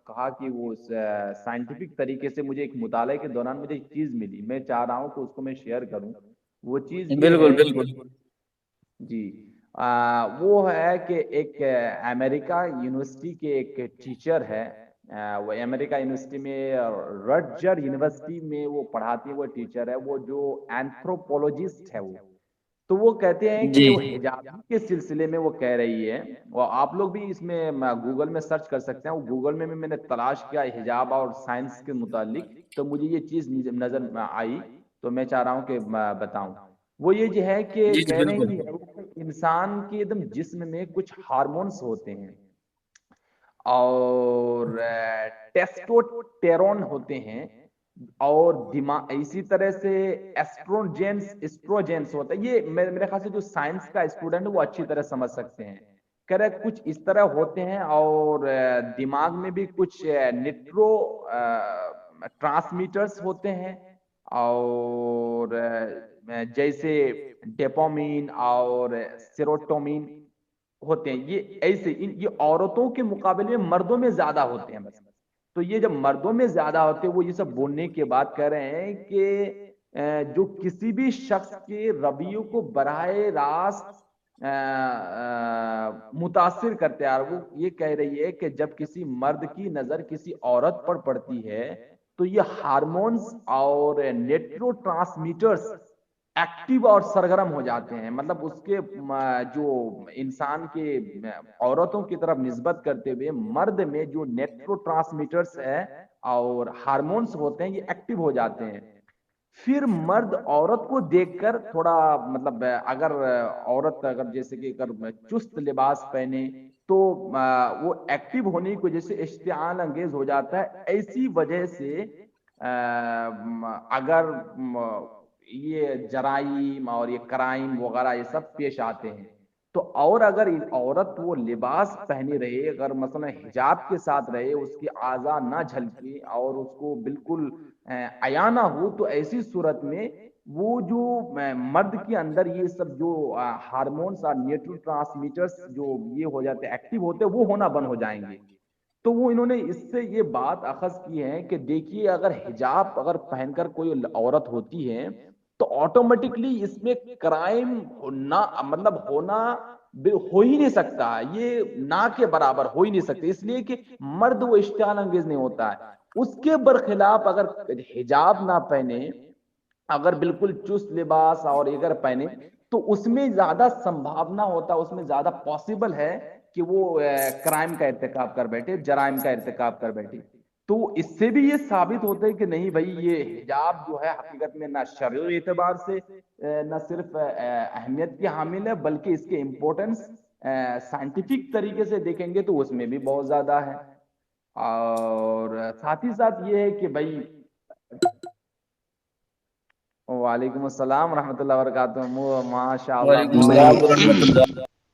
کہا کہ وہ سائنٹیفک طریقے سے مجھے ایک مطالعے کے دوران مجھے ایک چیز ملی، میں چاہ رہا ہوں کہ اس کو میں شیئر کروں۔ وہ چیز یہ بالکل ہے بالکل جی وہ ہے کہ ایک امریکہ یونیورسٹی کے ایک ٹیچر ہے، وہ امریکہ یونیورسٹی میں رٹجر یونیورسٹی میں وہ پڑھاتی ہے، وہ ٹیچر ہے، وہ جو اینتھروپولوجسٹ ہے تو وہ کہتے ہیں کہ جی وہ حجاب کے سلسلے میں وہ کہہ رہی ہے، اور آپ لوگ بھی اس میں گوگل میں سرچ کر سکتے ہیں، وہ گوگل میں بھی میں نے تلاش کیا حجاب اور سائنس کے متعلق، تو مجھے یہ چیز نظر آئی، تو میں چاہ رہا ہوں کہ بتاؤں۔ وہ یہ جو ہے کہ جی جی کہہ بالکل رہی ہے کہ انسان کے ایک دم جسم میں کچھ ہارمونس ہوتے ہیں، اور ٹیسٹوسٹیرون ہوتے ہیں، اور دماغ اسی طرح سے ایسٹروجینس ہوتا ہے۔ یہ میرے خیال سے جو سائنس کا اسٹوڈنٹ وہ اچھی طرح سمجھ سکتے ہیں، کہہ رہے کچھ اس طرح ہوتے ہیں، اور دماغ میں بھی کچھ نیٹرو ٹرانسمیٹرز ہوتے ہیں، اور جیسے ڈوپامین اور سیروٹونین ہوتے ہیں، یہ ایسے یہ عورتوں کے مقابلے میں مردوں میں زیادہ ہوتے ہیں بس۔ تو یہ جب مردوں میں زیادہ ہوتے ہیں، وہ یہ سب بولنے کے بعد کہہ رہے ہیں کہ جو کسی بھی شخص کے رویوں کو براہ راست متاثر کرتے ہیں، وہ یہ کہہ رہی ہے کہ جب کسی مرد کی نظر کسی عورت پر پڑتی ہے تو یہ ہارمونز اور نیٹرو ٹرانسمیٹرز ایکٹیو اور سرگرم ہو جاتے ہیں، مطلب اس کے جو انسان کے عورتوں کی طرف نسبت کرتے ہوئے مرد میں جو نیٹرو ٹرانسمیٹرز ہے اور ہارمونز ہوتے ہیں یہ ایکٹیو ہو جاتے ہیں۔ پھر مرد عورت کو دیکھ کر تھوڑا مطلب اگر عورت اگر جیسے کہ اگر چست لباس پہنے تو وہ ایکٹیو ہونے کی وجہ سے اشتعال انگیز ہو جاتا ہے، ایسی وجہ سے اگر یہ جرائم اور یہ کرائم وغیرہ یہ سب پیش آتے ہیں، تو اور اگر عورت وہ لباس پہنی رہے، اگر مثلا حجاب کے ساتھ رہے، اس کی اعضاء نہ جھلکے اور اس کو بالکل عیاں نہ ہو، تو ایسی صورت میں وہ جو مرد کے اندر یہ سب جو ہارمونس اور نیوٹرو ٹرانسمیٹرز جو یہ ہو جاتے ایکٹیو ہوتے وہ ہونا بند ہو جائیں گے۔ تو وہ انہوں نے اس سے یہ بات اخذ کی ہے کہ دیکھیے اگر حجاب اگر پہن کر کوئی عورت ہوتی ہے تو آٹومیٹکلی اس میں کرائم ہونا مطلب ہونا ہو ہی نہیں سکتا، یہ نہ کے برابر ہو ہی نہیں سکتے، اس لیے کہ مرد وہ اشتعال انگیز نہیں ہوتا ہے۔ اس کے برخلاف اگر حجاب نہ پہنے، اگر بالکل چست لباس اور اگر پہنے تو اس میں زیادہ سمبھاونا ہوتا، اس میں زیادہ پاسبل ہے کہ وہ کرائم کا ارتکاب کر بیٹھے، جرائم کا ارتکاب کر بیٹھے۔ تو اس سے بھی یہ ثابت ہوتا ہے کہ نہیں بھائی یہ حجاب جو ہے حقیقت میں نہ شرعی اعتبار سے نہ صرف اہمیت کی حامل ہے، بلکہ اس کے امپورٹنس سائنٹیفک طریقے سے دیکھیں گے تو اس میں بھی بہت زیادہ ہے۔ اور ساتھ ہی ساتھ یہ ہے کہ بھائی وعلیکم السلام ورحمۃ اللہ وبرکاتہ، ماشاء اللہ وعلیکم السلام ورحمۃ اللہ۔